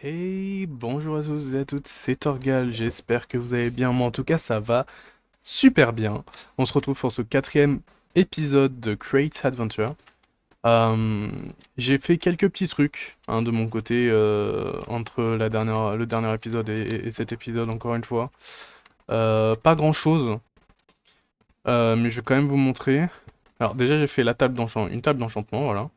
Hey, bonjour à tous et à toutes, c'est Torgal, j'espère que vous allez bien, moi en tout cas ça va super bien. On se retrouve pour ce quatrième épisode de Create Adventure. Euh, j'ai fait quelques petits trucs de mon côté entre le dernier épisode et cet épisode encore une fois. Pas grand chose, mais je vais quand même vous montrer. Alors déjà j'ai fait une table d'enchantement, voilà.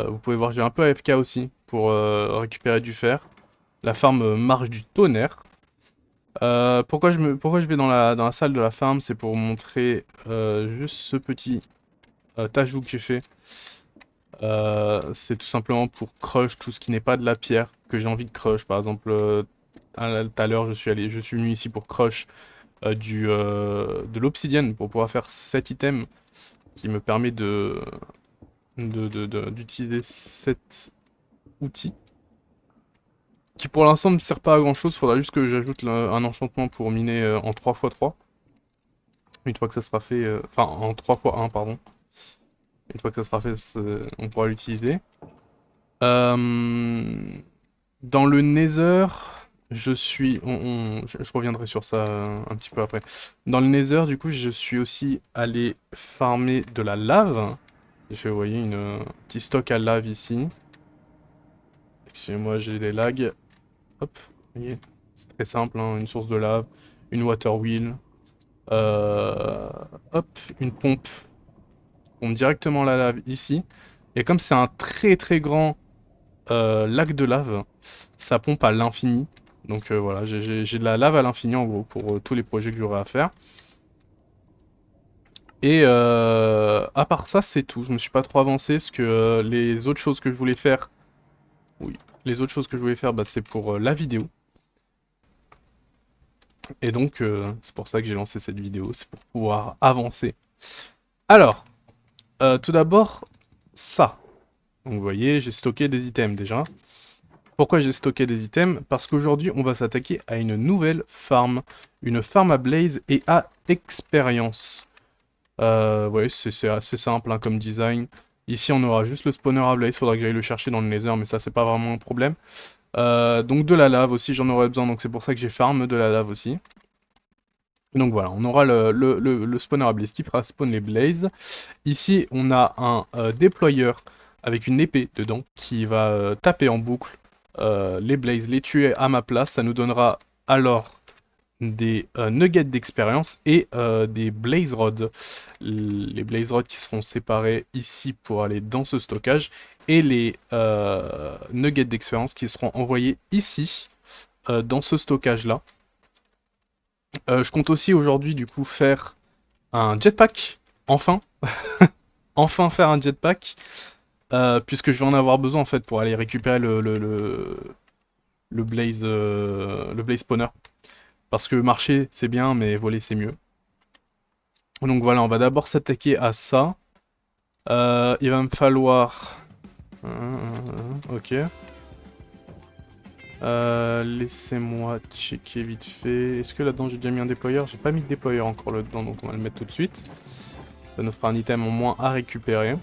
Vous pouvez voir j'ai un peu AFK aussi pour récupérer du fer. La farm marche du tonnerre. Pourquoi je vais dans la salle de la farm, c'est pour vous montrer juste ce petit ajout que j'ai fait. C'est tout simplement pour crush tout ce qui n'est pas de la pierre que j'ai envie de crush. Par exemple, tout à l'heure, je suis venu ici pour crush de l'obsidienne pour pouvoir faire cet item qui me permet d'utiliser cet outil. Qui pour l'instant ne me sert pas à grand chose, faudra juste que j'ajoute un enchantement pour miner en 3x3. Une fois que ça sera fait, enfin en 3x1 pardon. Une fois que ça sera fait, on pourra l'utiliser. Euh, Dans le Nether, je reviendrai sur ça un petit peu après. Dans le Nether, du coup, je suis aussi allé farmer de la lave. J'ai fait, vous voyez, un petit stock à lave ici. Excusez-moi, j'ai des lags. Hop, vous voyez, c'est très simple, hein, une source de lave, une water wheel, euh, hop, une pompe. Pompe directement la lave ici. Et comme c'est un très très grand lac de lave, ça pompe à l'infini. Donc voilà, j'ai de la lave à l'infini en gros pour tous les projets que j'aurai à faire. Et à part ça, c'est tout. Je me suis pas trop avancé parce que les autres choses que je voulais faire, oui, les autres choses que je voulais faire, bah, c'est pour la vidéo. Et donc c'est pour ça que j'ai lancé cette vidéo, c'est pour pouvoir avancer. Alors, tout d'abord, ça. Donc vous voyez, j'ai stocké des items déjà. Pourquoi j'ai stocké des items? Parce qu'aujourd'hui, on va s'attaquer à une nouvelle farm. Une farm à blaze et à expérience. Ouais, c'est assez simple hein, comme design. Ici, on aura juste le spawner à blaze. Faudra que j'aille le chercher dans le nether, mais ça, c'est pas vraiment un problème. Donc de la lave aussi, j'en aurais besoin. Donc c'est pour ça que j'ai farm de la lave aussi. Donc voilà, on aura le spawner à blaze qui fera spawn les blazes. Ici, on a un déployeur avec une épée dedans qui va taper en boucle les blazes, les tuer à ma place. Ça nous donnera alors des nuggets d'expérience et des blaze rods. Les blaze rods qui seront séparés ici pour aller dans ce stockage et les nuggets d'expérience qui seront envoyés ici dans ce stockage là. Je compte aussi aujourd'hui du coup faire un jetpack. Enfin, enfin faire un jetpack. Puisque je vais en avoir besoin en fait pour aller récupérer le blaze spawner. Parce que marcher c'est bien, mais voler c'est mieux. Donc voilà, on va d'abord s'attaquer à ça. Il va me falloir... Ok. Laissez-moi checker vite fait. Est-ce que là-dedans j'ai déjà mis un déployeur? J'ai pas mis de déployeur encore là-dedans, donc on va le mettre tout de suite. Ça nous fera un item en moins à récupérer.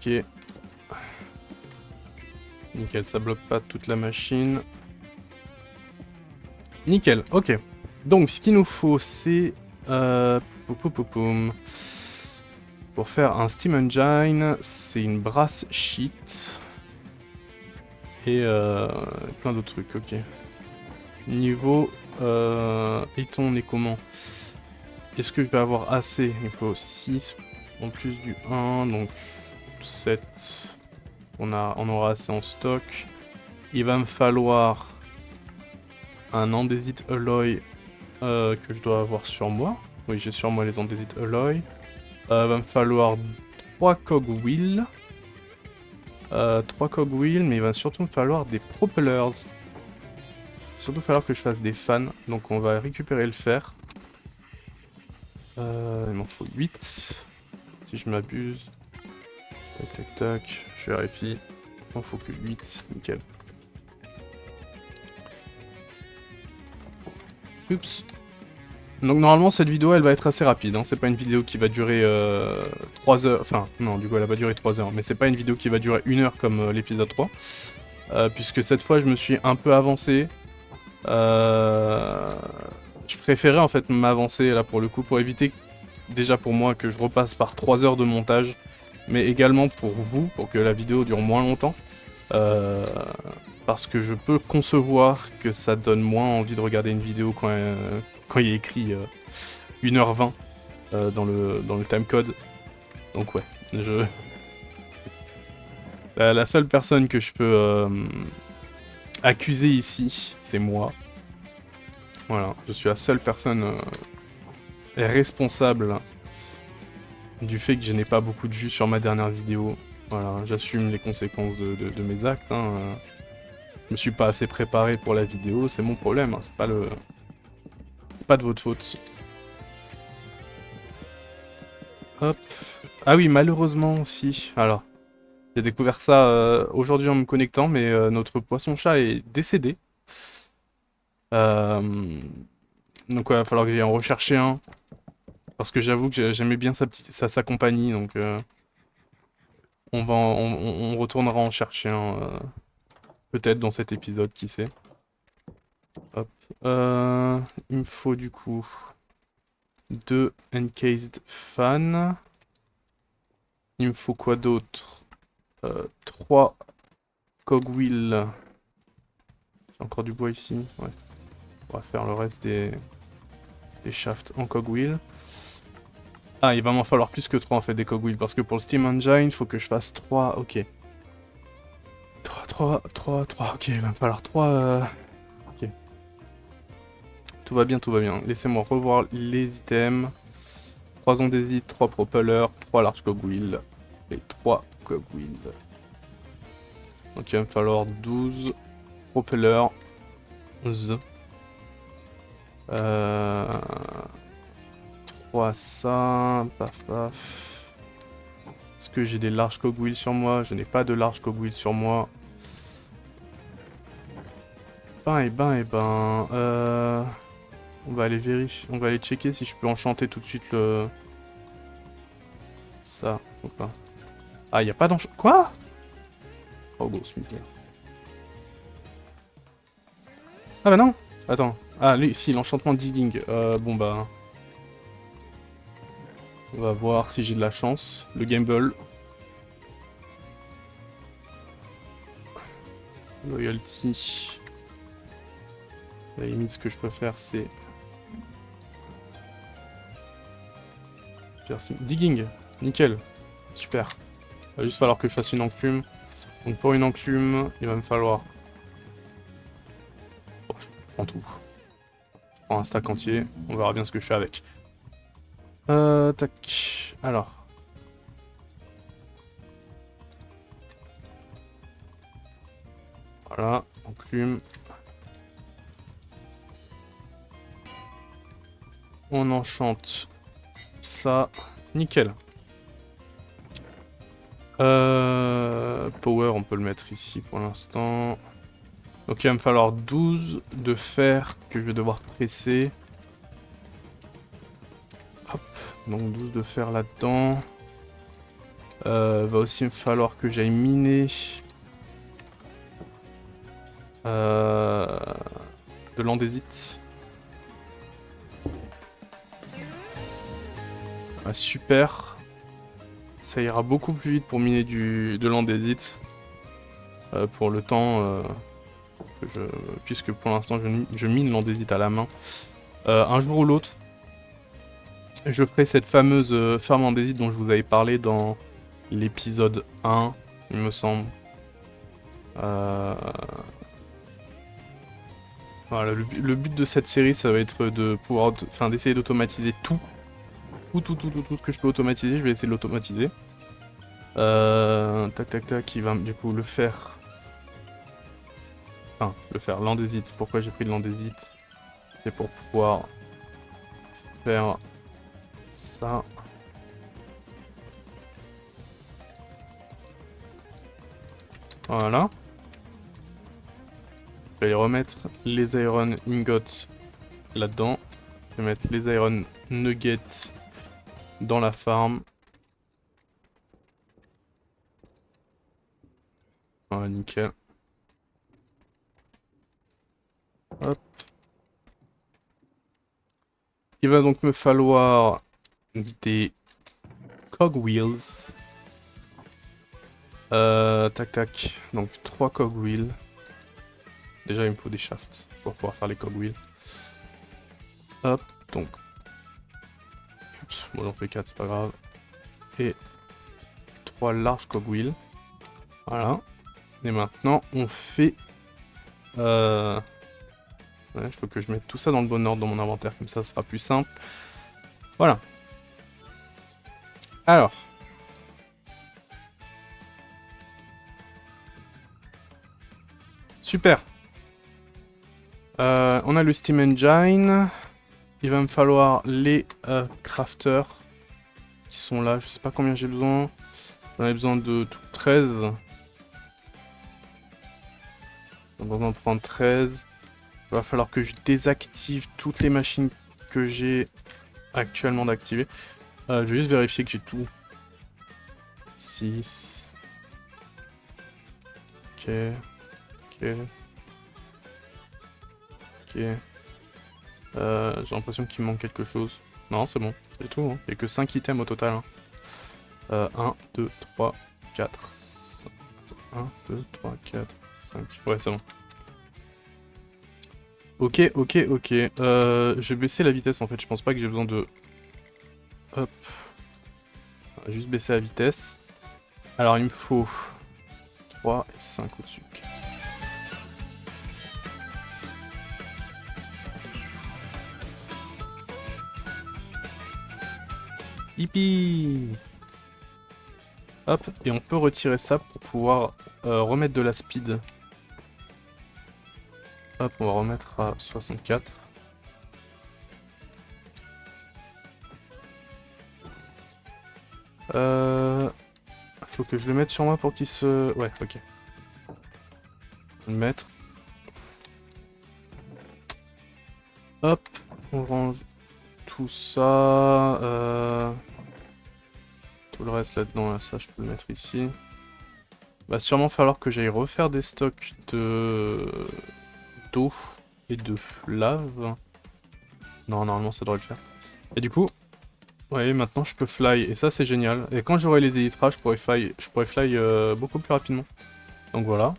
Ok. Nickel, ça bloque pas toute la machine. Nickel, ok. Donc, ce qu'il nous faut, c'est... poum, poum, poum, poum. Pour faire un Steam Engine, c'est une brass sheet. Et plein d'autres trucs, ok. Niveau... Eton, on est comment? Est-ce que je vais avoir assez? Il faut 6 en plus du 1, donc 7. On aura assez en stock. Il va me falloir un andésite alloy que je dois avoir sur moi. Oui, j'ai sur moi les andésite alloy. Va me falloir 3 cogwheels. 3 cogwheels, mais il va surtout me falloir des propellers. Il va surtout falloir que je fasse des fans. Donc on va récupérer le fer. Il m'en faut 8. Si je m'abuse. Tac tac tac. Je vérifie. Il m'en faut que 8. Nickel. Oups. Donc normalement cette vidéo elle va être assez rapide, hein. C'est pas une vidéo qui va durer 3 heures, enfin non du coup elle va durer 3 heures, mais c'est pas une vidéo qui va durer 1 heure comme l'épisode 3, puisque cette fois je me suis un peu avancé. Euh, je préférais en fait m'avancer là pour le coup, pour éviter déjà pour moi que je repasse par 3 heures de montage, mais également pour vous, pour que la vidéo dure moins longtemps. Euh, Parce que je peux concevoir que ça donne moins envie de regarder une vidéo quand il y a écrit 1h20 dans le timecode. Donc ouais, la seule personne que je peux accuser ici, c'est moi. Voilà, je suis la seule personne responsable du fait que je n'ai pas beaucoup de vues sur ma dernière vidéo. Voilà, j'assume les conséquences de mes actes, hein. Je me suis pas assez préparé pour la vidéo, c'est mon problème, hein. C'est pas de votre faute. Hop. Ah oui, malheureusement aussi. Alors, j'ai découvert ça aujourd'hui en me connectant, mais notre poisson-chat est décédé. Euh, donc ouais, il va falloir que j'aille en rechercher un. Parce que j'avoue que j'aimais bien sa compagnie, donc on retournera en chercher un. Peut-être dans cet épisode, qui sait. Hop. Il me faut du coup 2 encased fans. Il me faut quoi d'autre? 3 cogwheels. J'ai encore du bois ici. Ouais. On va faire le reste des shafts en cogwheel. Ah, il va m'en falloir plus que 3 en fait des cogwheels. Parce que pour le Steam Engine, il faut que je fasse 3. Ok. 3. Ok, il va me falloir 3. Ok. Tout va bien, tout va bien. Laissez-moi revoir les items. 3 andésite, 3 propellers, 3 large cogwheels. Et 3 cogwheels. Donc il va me falloir 12 propellers. 11. 3 ça. Paf paf. Est-ce que j'ai des larges cogwheels sur moi? Je n'ai pas de larges cogwheels sur moi. On va aller vérifier, on va aller checker si je peux enchanter tout de suite le... Ça, ou pas. Ah, y a pas d'enchant... Quoi? Oh, grosse misère. Ah bah non. Attends. Ah, lui, si, l'enchantement digging. Bon bah... On va voir si j'ai de la chance. Le gamble. Loyalty. À la limite, ce que je peux faire, c'est... Digging. Nickel. Super. Il va juste falloir que je fasse une enclume. Donc pour une enclume, il va me falloir... Oh, je prends tout. Je prends un stack entier. On verra bien ce que je fais avec. Tac. Alors. Voilà, enclume. On enchante ça. Nickel. Power, on peut le mettre ici pour l'instant. Donc il va me falloir 12 de fer que je vais devoir presser. Hop, donc 12 de fer là-dedans. Va aussi me falloir que j'aille miner de l'andésite. Ah, super. Ça ira beaucoup plus vite pour miner de l'andésite. Pour le temps puisque pour l'instant je mine l'andésite à la main. Un jour ou l'autre, je ferai cette fameuse ferme andésite dont je vous avais parlé dans l'épisode 1, il me semble. Voilà, le but de cette série, ça va être de pouvoir, d'essayer d'automatiser tout ce que je peux automatiser. Je vais essayer de l'automatiser. Tac tac tac, il va du coup le faire. Enfin, le faire, l'andésite. Pourquoi j'ai pris de l'andésite? C'est pour pouvoir faire ça. Voilà. Je vais aller remettre les iron ingots là-dedans. Je vais mettre les Iron Nuggets dans la farm. Voilà, nickel. Hop. Il va donc me falloir des cogwheels. Tac tac. Donc 3 cogwheels. Déjà il me faut des shafts pour pouvoir faire les cogwheels. Hop, donc. Oups, bon j'en fais 4, c'est pas grave. Et 3 larges cogwheels. Voilà. Et maintenant on fait... Ouais, il faut que je mette tout ça dans le bon ordre dans mon inventaire, comme ça sera plus simple. Voilà. Alors. Super. On a le Steam Engine. Il va me falloir les crafters qui sont là. Je sais pas combien j'ai besoin. J'en ai besoin de tout 13. On va en prendre 13. Il va falloir que je désactive toutes les machines que j'ai actuellement d'activer. Je vais juste vérifier que j'ai tout. 6. Ok. Ok. Ok. J'ai l'impression qu'il me manque quelque chose. Non, c'est bon, c'est tout. Hein. Il n'y a que 5 items au total. Hein. 1, 2, 3, 4. 1, 2, 3, 4, 5. Ouais, c'est bon. Ok, ok, ok. Je vais baisser la vitesse en fait. Je pense pas que j'ai besoin de... Hop. Juste baisser la vitesse. Alors il me faut 3 et 5 au-dessus. Hippie. Hop, et on peut retirer ça pour pouvoir remettre de la speed. Hop, on va remettre à 64. Faut que je le mette sur moi pour qu'il se... Ouais, ok. Le mettre. Hop, on range tout ça. Tout le reste là-dedans, là, ça je peux le mettre ici. Va sûrement falloir que j'aille refaire des stocks de d'eau et de lave. Non, normalement ça devrait le faire. Et du coup, ouais, maintenant je peux fly et ça c'est génial. Et quand j'aurai les élytras, je pourrais fly beaucoup plus rapidement. Donc voilà.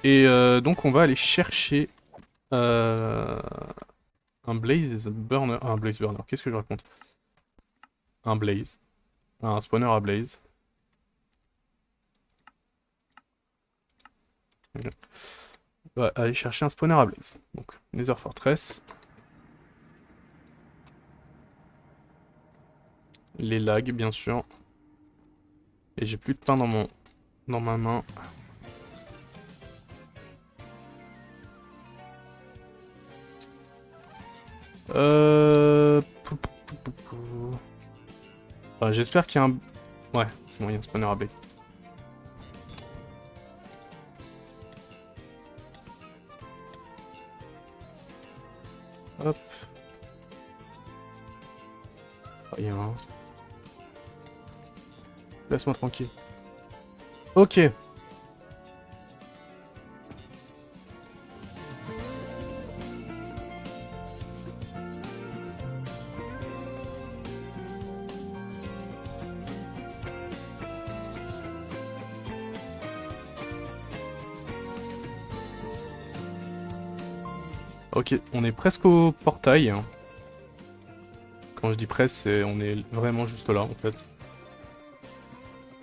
Et donc on va aller chercher un blaze burner. Un blaze burner. Qu'est-ce que je raconte? Un blaze. Un spawner à blaze. Okay. On va aller chercher un spawner à blaze. Donc Nether Fortress. Les lags bien sûr. Et j'ai plus de pain dans ma main. Enfin, j'espère qu'il y a un... Ouais, c'est bon, il y a un spawner à blaze. Hop. Rien. Laisse-moi tranquille. Ok. Ok, on est presque au portail. Quand je dis presque, c'est on est vraiment juste là en fait.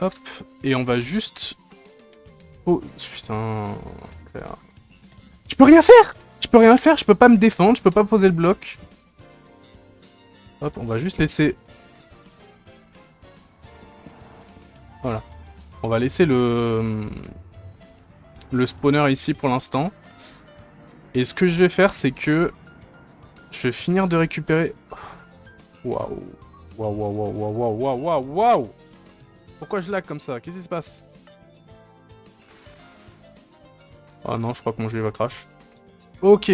Hop, et on va juste... Oh, putain... Je peux rien faire! Je peux rien faire, je peux pas me défendre, je peux pas poser le bloc. Hop, on va juste laisser... Voilà. On va laisser le spawner ici pour l'instant. Et ce que je vais faire, c'est que... Je vais finir de récupérer... Waouh. Waouh, waouh, waouh, waouh, waouh, waouh, waouh! Pourquoi je lag comme ça? Qu'est-ce qui se passe? Ah non, je crois que mon jeu va crash. Ok.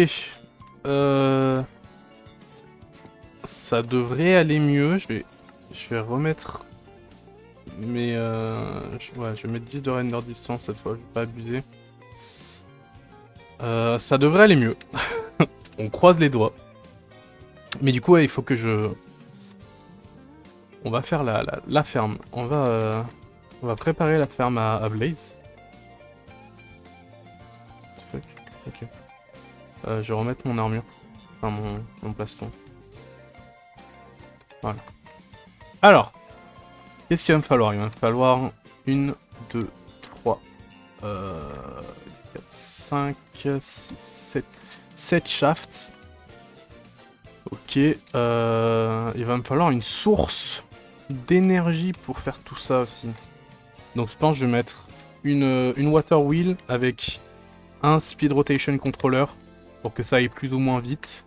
ça devrait aller mieux. Je vais remettre... Mais ouais, je vais mettre 10 de render distance cette fois, je vais pas abuser. Ça devrait aller mieux. On croise les doigts. Mais du coup, ouais, il faut que je... On va faire la ferme. On va préparer la ferme à Blaze. Fuck. Ok. Je vais remettre mon armure. Enfin, mon baston. Voilà. Alors, qu'est-ce qu'il va me falloir? Il va me falloir une, deux, trois, 4, 5, 6, 7, 7 shafts. Ok, il va me falloir une source d'énergie pour faire tout ça aussi. Donc je pense que je vais mettre une water wheel avec un speed rotation controller pour que ça aille plus ou moins vite.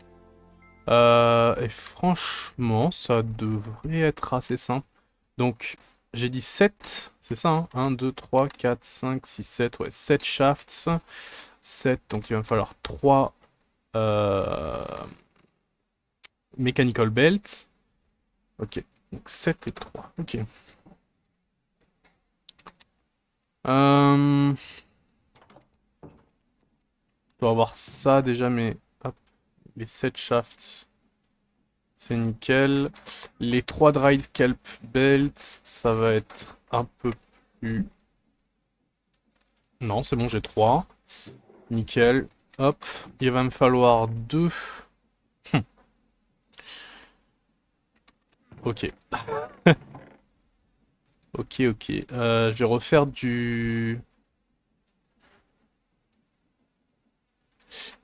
Et franchement, ça devrait être assez simple. Donc j'ai dit 7, c'est ça, hein, 1, 2, 3, 4, 5, 6, 7, ouais, 7 shafts. 7, donc il va me falloir 3 euh, mechanical belts. Ok, donc 7 et 3, ok. Euh... Je dois avoir ça déjà, mais hop, les 7 shafts, c'est nickel. Les 3 dried kelp belts, ça va être un peu plus... Non, c'est bon, j'ai 3. Nickel. Hop, il va me falloir 2. Ok. Ok, ok. Je vais refaire du...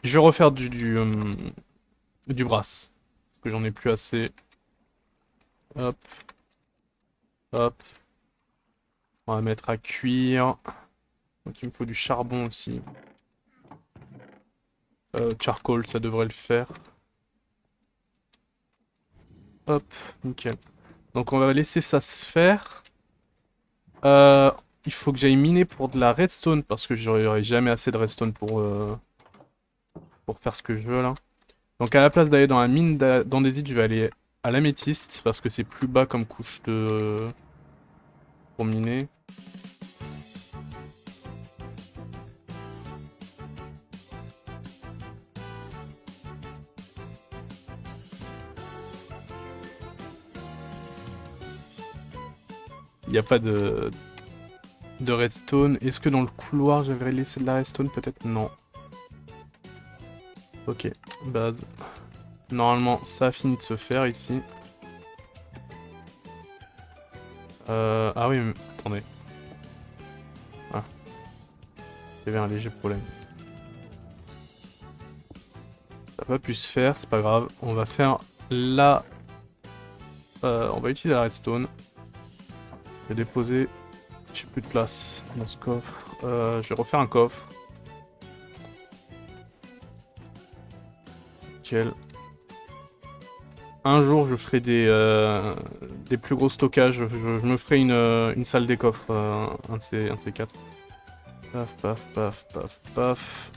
Je vais refaire du brass. Parce que j'en ai plus assez. Hop, hop. On va mettre à cuire. Donc il me faut du charbon aussi. Charcoal, ça devrait le faire. Hop, nickel. Donc on va laisser ça se faire. Euh, il faut que j'aille miner pour de la redstone parce que j'aurai jamais assez de redstone pour faire ce que je veux là. Donc à la place d'aller dans la mine d'andésite, je vais aller à l'améthyste parce que c'est plus bas comme couche de pour miner. Il n'y a pas de redstone. Est-ce que dans le couloir j'avais laissé de la redstone? Peut-être non. Ok, base. Normalement ça a fini de se faire ici. Ah oui, mais attendez. Ah, il y avait un léger problème. Ça n'a pas pu se faire, c'est pas grave. On va faire la... on va utiliser la redstone. Je vais déposer... J'ai plus de place dans ce coffre. Je vais refaire un coffre. Nickel. Un jour, je ferai des plus gros stockages. Je me ferai une salle des coffres, un de ces quatre. Paf, paf, paf, paf, paf.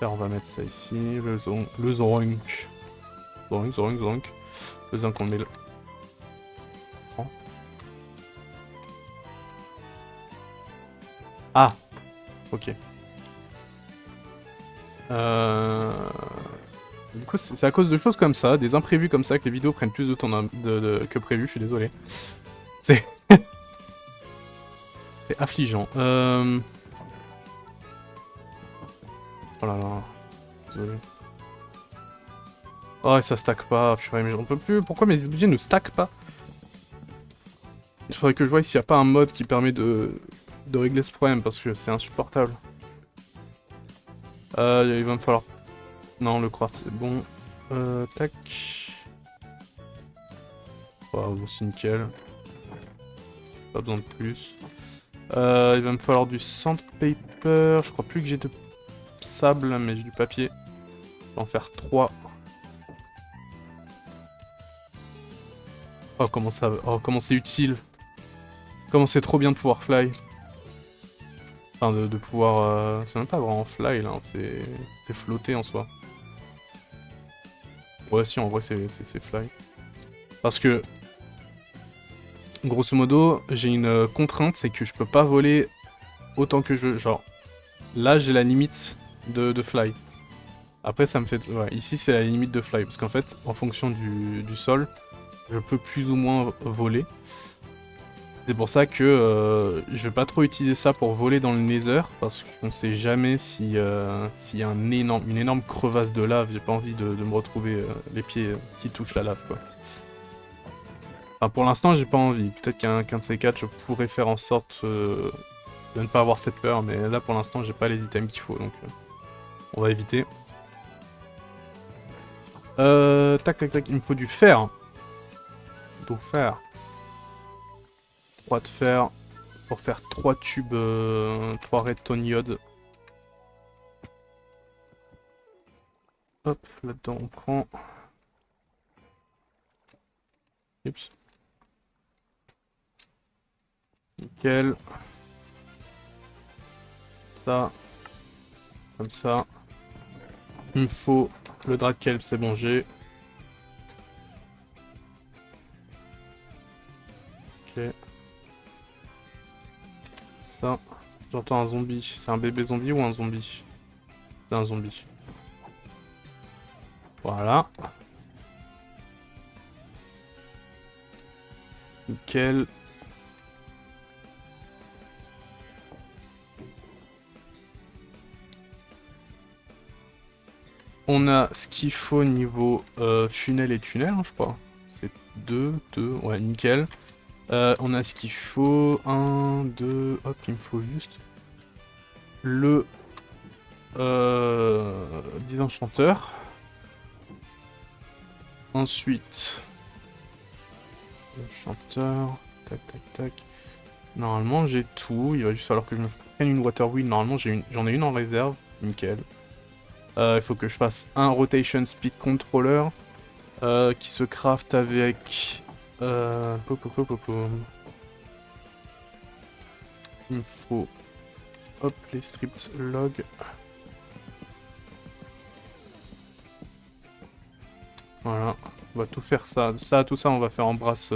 Là, on va mettre ça ici. Le zonk. Zonk, zonk, zonk. Le zonk, on met le... Ah, ok. Euh... Du coup, c'est à cause de choses comme ça, des imprévus comme ça, que les vidéos prennent plus de temps que prévu, je suis désolé. C'est c'est affligeant. Oh là là, désolé. Oh, et ça stack pas, purée, mais j'en peux plus. Pourquoi mes objets ne stackent pas? Il faudrait que je voie s'il n'y a pas un mode qui permet de régler ce problème, parce que c'est insupportable. Il va me falloir... Non, le quartz c'est bon. Tac. Waouh, c'est nickel. Pas besoin de plus. Il va me falloir du sandpaper. Je crois plus que j'ai de sable, mais j'ai du papier. Je vais en faire 3. Oh, comment ça... Oh, comment c'est utile. Comment c'est trop bien de pouvoir fly. Enfin, de pouvoir... C'est même pas vraiment fly, là. C'est flotter en soi. Ouais, si, en vrai, c'est fly. Parce que, grosso modo, j'ai une contrainte, c'est que je peux pas voler autant que je... Genre, là, j'ai la limite de fly. Après, ça me fait... Ouais, ici, c'est la limite de fly. Parce qu'en fait, en fonction du sol, je peux plus ou moins voler. C'est pour ça que je vais pas trop utiliser ça pour voler dans le nether, parce qu'on sait jamais si s'il y a une énorme crevasse de lave. J'ai pas envie de me retrouver les pieds qui touchent la lave, quoi. Enfin, pour l'instant, j'ai pas envie. Peut-être qu'un de ces quatre, je pourrais faire en sorte de ne pas avoir cette peur, mais là, pour l'instant, j'ai pas les items qu'il faut, donc on va éviter. Tac, tac, tac, il me faut du fer. Du fer. 3 de fer pour faire 3 tubes, 3 redstone iode. Hop, là-dedans, on prend. Oups. Nickel. Ça. Comme ça. Il me faut le drap de kelp, c'est bon, j'ai. Ok. Ça. J'entends un zombie. C'est un bébé zombie ou un zombie? C'est un zombie. Voilà. Nickel. On a ce qu'il faut niveau funnel et tunnel, hein, je crois. C'est 2, ouais, nickel. On a ce qu'il faut, 1, 2, hop, il me faut juste le enchanteur. Ensuite, enchanteur, tac tac tac. Normalement j'ai tout, il va juste falloir que je me prenne une water wheel. Normalement j'en ai une en réserve, nickel. Il faut que je fasse un rotation speed controller qui se craft avec... Il me faut... Hop, les strips log. Voilà, on va tout faire ça. Tout ça, on va faire en brass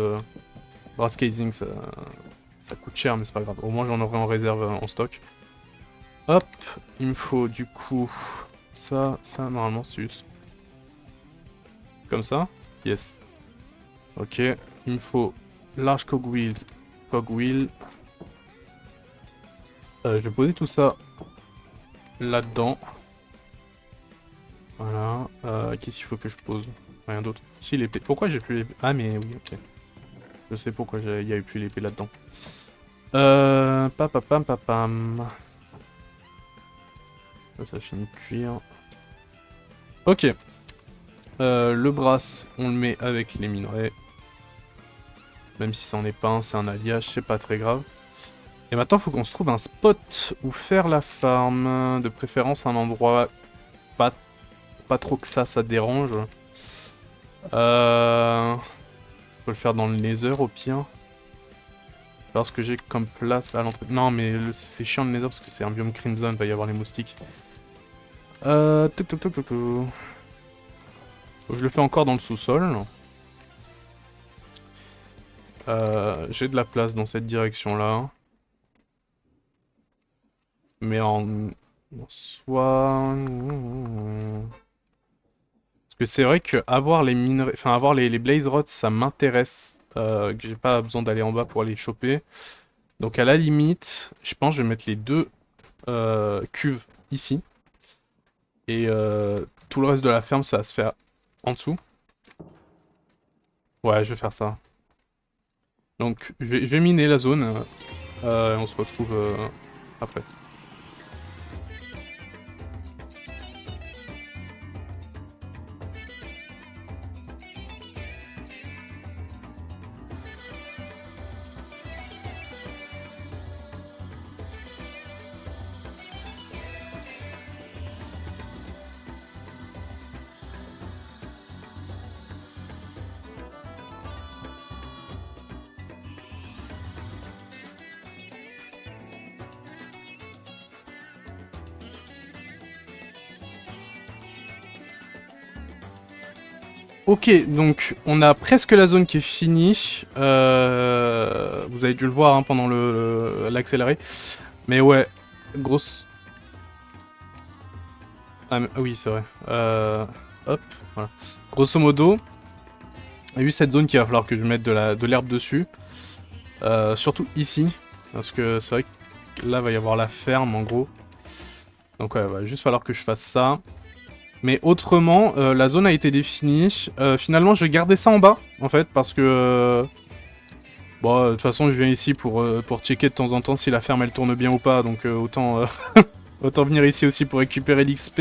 casing. Ça coûte cher, mais c'est pas grave. Au moins, j'en aurai en réserve en stock. Hop, il me faut du coup ça, normalement, c'est juste comme ça. Yes. Ok, il me faut large cogwheel. Je vais poser tout ça là-dedans. Voilà. Qu'est-ce qu'il faut que je pose? Rien d'autre. Si, l'épée. Pourquoi j'ai plus l'épée? Ah, mais oui, ok. Je sais pourquoi il y a eu plus l'épée là-dedans. Papapam, papam. Ça finit de cuire. Ok. Le brass, on le met avec les minerais. Même si c'en est pas un, c'est un alliage, c'est pas très grave. Et maintenant, il faut qu'on se trouve un spot où faire la farm. De préférence, un endroit pas trop que ça dérange. Je peux le faire dans le nether au pire. Parce que j'ai comme place à l'entrée. Non, mais c'est chiant le nether parce que c'est un biome crimson, il va y avoir les moustiques. Toc toc toc toc toc. Je le fais encore dans le sous-sol. J'ai de la place dans cette direction-là. Mais en soi... Parce que c'est vrai que avoir les minerais... Enfin, avoir les blaze rods, ça m'intéresse. Que j'ai pas besoin d'aller en bas pour les choper. Donc à la limite, je pense que je vais mettre les deux cuves ici. Et tout le reste de la ferme, ça va se faire en dessous. Ouais, je vais faire ça. Donc je vais miner la zone. Et on se retrouve après. Ok, donc on a presque la zone qui est finie. Vous avez dû le voir hein, pendant l'accéléré. Mais ouais, grosse... ah oui, c'est vrai. Hop, voilà. Grosso modo, il y a eu cette zone qu'il va falloir que je mette de l'herbe dessus. Surtout ici, parce que c'est vrai que là va y avoir la ferme en gros. Donc ouais, va juste falloir que je fasse ça. Mais autrement, la zone a été définie. Finalement, je vais garder ça en bas, en fait, parce que... bon, de toute façon, je viens ici pour checker de temps en temps si la ferme elle tourne bien ou pas, donc autant, autant venir ici aussi pour récupérer l'XP.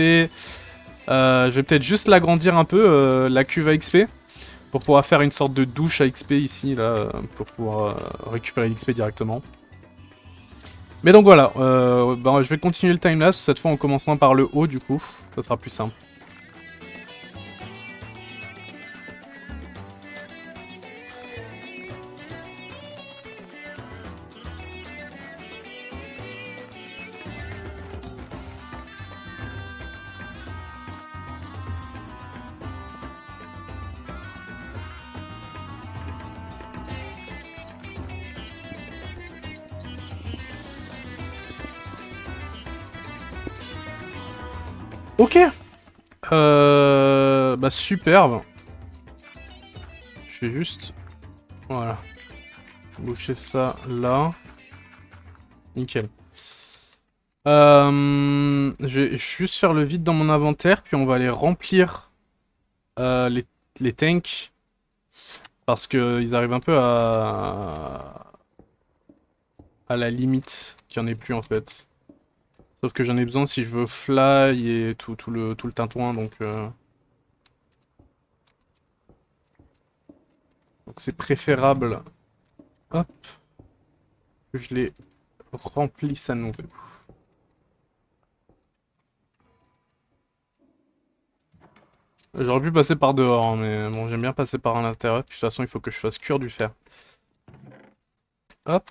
Je vais peut-être juste l'agrandir un peu, la cuve à XP, pour pouvoir faire une sorte de douche à XP ici, là, pour pouvoir récupérer l'XP directement. Mais donc voilà, ben, je vais continuer le timelapse, cette fois en commençant par le haut du coup, ça sera plus simple. Ok, bah superbe. Je vais juste, voilà, boucher ça là, nickel. Je vais juste faire le vide dans mon inventaire, puis on va aller remplir euh, les, les tanks, parce que ils arrivent un peu à la limite qu'il n'y en ait plus en fait. Sauf que j'en ai besoin si je veux fly et tout le tintouin, donc c'est préférable, hop, que je les remplisse à nouveau. J'aurais pu passer par dehors, hein, mais bon, j'aime bien passer par l'intérieur, puis de toute façon il faut que je fasse cuire du fer. Hop.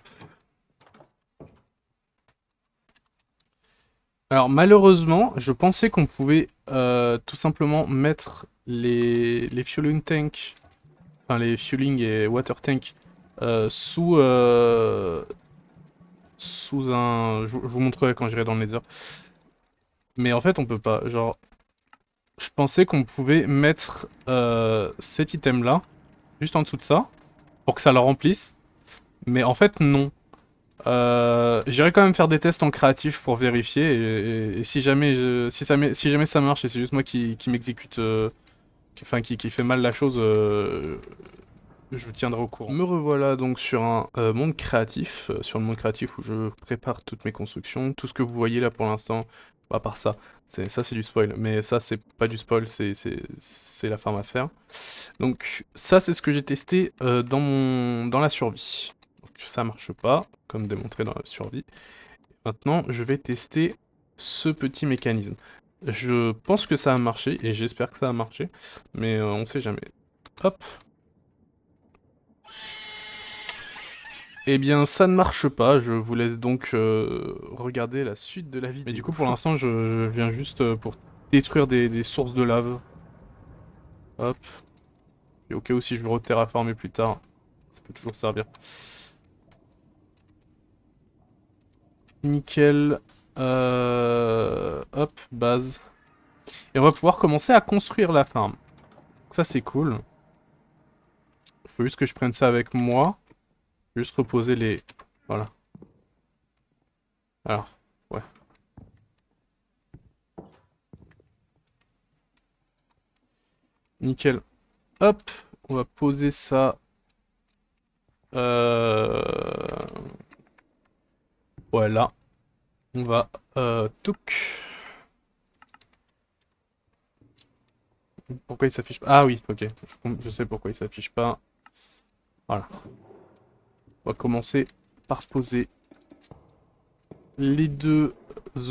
Alors malheureusement, je pensais qu'on pouvait tout simplement mettre les fueling tanks, enfin les fueling et water tanks sous un... Je vous montrerai quand j'irai dans le nether. Mais en fait on peut pas, genre... Je pensais qu'on pouvait mettre cet item là, juste en dessous de ça, pour que ça le remplisse. Mais en fait non. J'irai quand même faire des tests en créatif pour vérifier et si jamais si jamais ça marche et c'est juste moi qui m'exécute enfin qui fait mal la chose, je vous tiendrai au courant. Me revoilà donc sur un monde créatif, sur le monde créatif où je prépare toutes mes constructions, tout ce que vous voyez là pour l'instant, à part ça, c'est du spoil, mais ça c'est pas du spoil, c'est la farm à faire. Donc ça c'est ce que j'ai testé dans la survie. Donc ça marche pas, comme démontré dans la survie. Maintenant je vais tester ce petit mécanisme. Je pense que ça a marché et j'espère que ça a marché, mais on sait jamais. Hop. Eh bien, ça ne marche pas. Je vous laisse donc regarder la suite de la vidéo. Mais du coup, pour l'instant, je viens juste pour détruire des sources de lave. Hop. Et au cas où si je veux re-terraformer plus tard, ça peut toujours servir. Nickel. Hop, base. Et on va pouvoir commencer à construire la farm. Donc ça, c'est cool. Il faut juste que je prenne ça avec moi. Juste reposer les... Voilà. Alors, ouais. Nickel. Hop, on va poser ça. Voilà. On va... touc. Pourquoi il s'affiche pas? Ah oui, ok. Je sais pourquoi il s'affiche pas. Voilà. On va commencer par poser les deux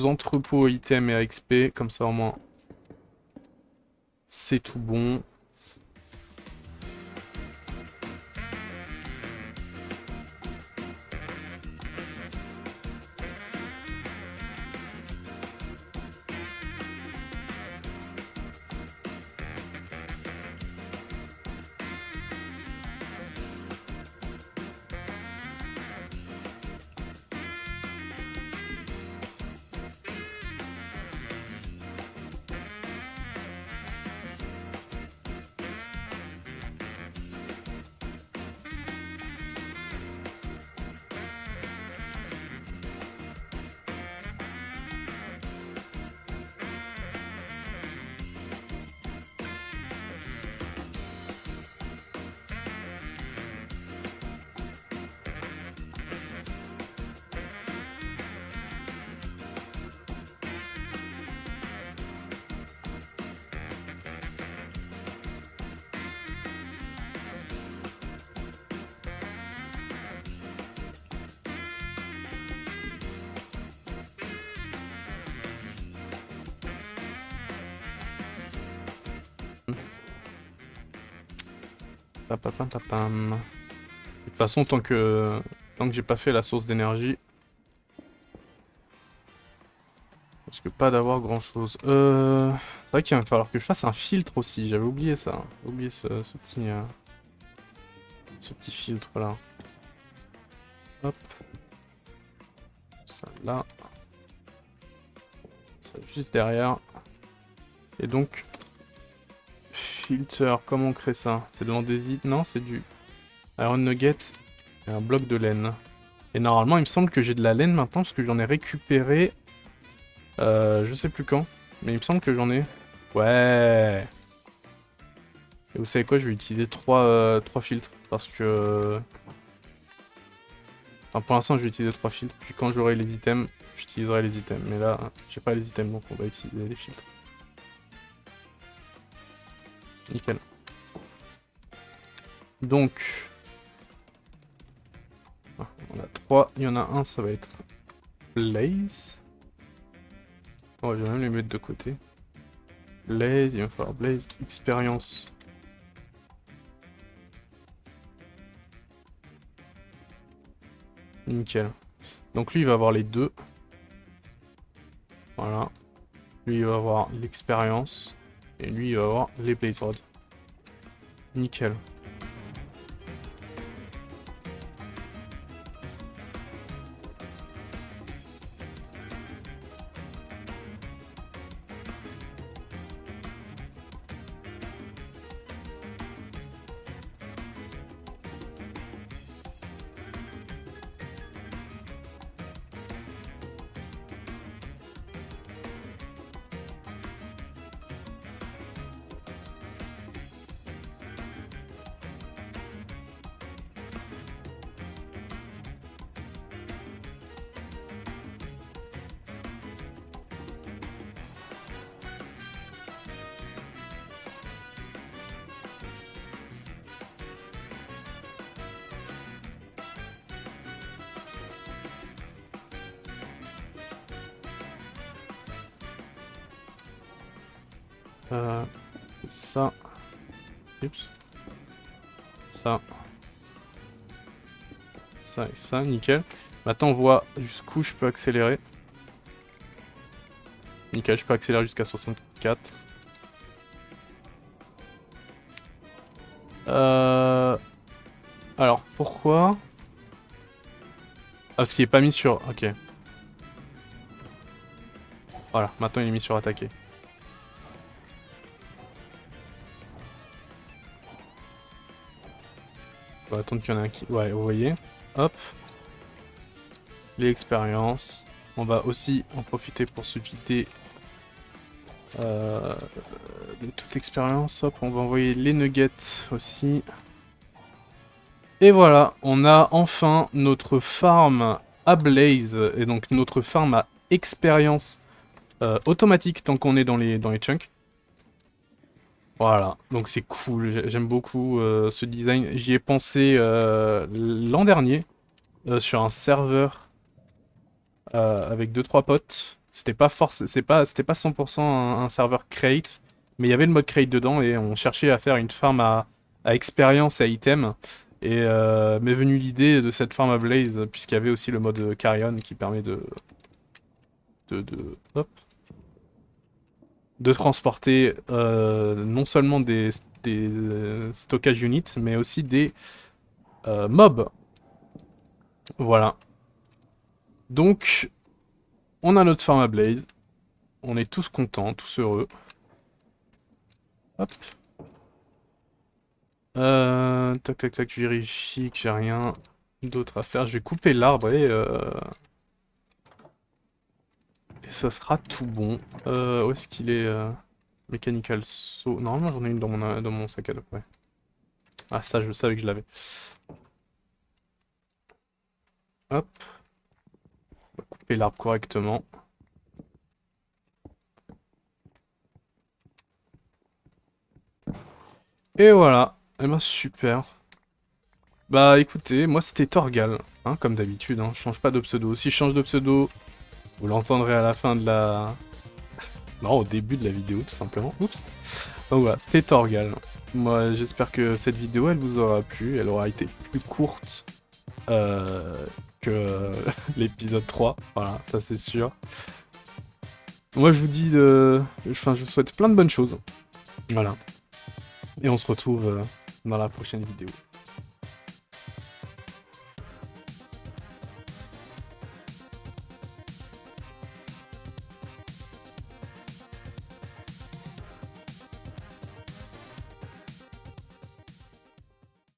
entrepôts items et à XP. Comme ça au moins c'est tout bon. Papapam, papam. De toute façon, tant que j'ai pas fait la source d'énergie, je risque pas d'avoir grand chose. C'est vrai qu'il va falloir que je fasse un filtre aussi, j'avais oublié ça. J'ai oublié ce petit filtre là. Hop. Ça là. Ça juste derrière. Et donc, filter, comment on crée ça? C'est de l'andésite? Non, c'est du iron nugget et un bloc de laine. Et normalement, il me semble que j'ai de la laine maintenant parce que j'en ai récupéré. Je sais plus quand, mais il me semble que j'en ai. Ouais. Et vous savez quoi? Je vais utiliser trois filtres parce que. Enfin, pour l'instant, je vais utiliser 3 filtres. Puis quand j'aurai les items, j'utiliserai les items. Mais là, j'ai pas les items donc on va utiliser les filtres. Nickel. Donc. On a 3. Il y en a un, ça va être Blaze. Oh, je vais même les mettre de côté. Blaze, il va falloir Blaze, expérience. Nickel. Donc lui il va avoir les deux. Voilà. Lui il va avoir l'expérience. Et lui il va avoir les Blaze Rods. Nickel. Ça. Oups. Ça. Ça et ça, nickel. Maintenant on voit jusqu'où je peux accélérer. Nickel, je peux accélérer jusqu'à 64. Alors pourquoi? Ah, parce qu'il est pas mis sur... Ok. Voilà, maintenant il est mis sur attaquer. On va attendre qu'il y en ait un qui... Ouais, vous voyez. Hop. Les expériences. On va aussi en profiter pour se vider de toute l'expérience. Hop, on va envoyer les nuggets aussi. Et voilà, on a enfin notre farm à Blaze, et donc notre farm à expérience automatique tant qu'on est dans les chunks. Voilà, donc c'est cool, j'aime beaucoup ce design. J'y ai pensé l'an dernier sur un serveur avec 2-3 potes. C'était pas 100% un serveur crate, mais il y avait le mode crate dedans et on cherchait à faire une farm à expérience et à item. Et m'est venue l'idée de cette farm à Blaze puisqu'il y avait aussi le mode Carrion qui permet hop, de transporter non seulement des stockages units, mais aussi des mobs. Voilà. Donc, on a notre farm à Blaze. On est tous contents, tous heureux. Hop. Tac tac tac, je vérifie que j'ai rien d'autre à faire. Je vais couper l'arbre et ça sera tout bon. Où est-ce qu'il est, Mechanical Saw. Normalement j'en ai une dans mon sac à dos, ouais. Ah ça je savais que je l'avais. Hop. On va couper l'arbre correctement. Et voilà. Eh ben super. Bah écoutez, moi c'était Torgal, hein, comme d'habitude, hein. Je change pas de pseudo. Si je change de pseudo, vous l'entendrez à la fin de la... Non, au début de la vidéo tout simplement. Oups. Donc voilà, c'était Torgal. Moi, j'espère que cette vidéo, elle vous aura plu. Elle aura été plus courte que l'épisode 3. Voilà, ça c'est sûr. Moi, je vous dis de... Enfin, je vous souhaite plein de bonnes choses. Voilà. Et on se retrouve dans la prochaine vidéo.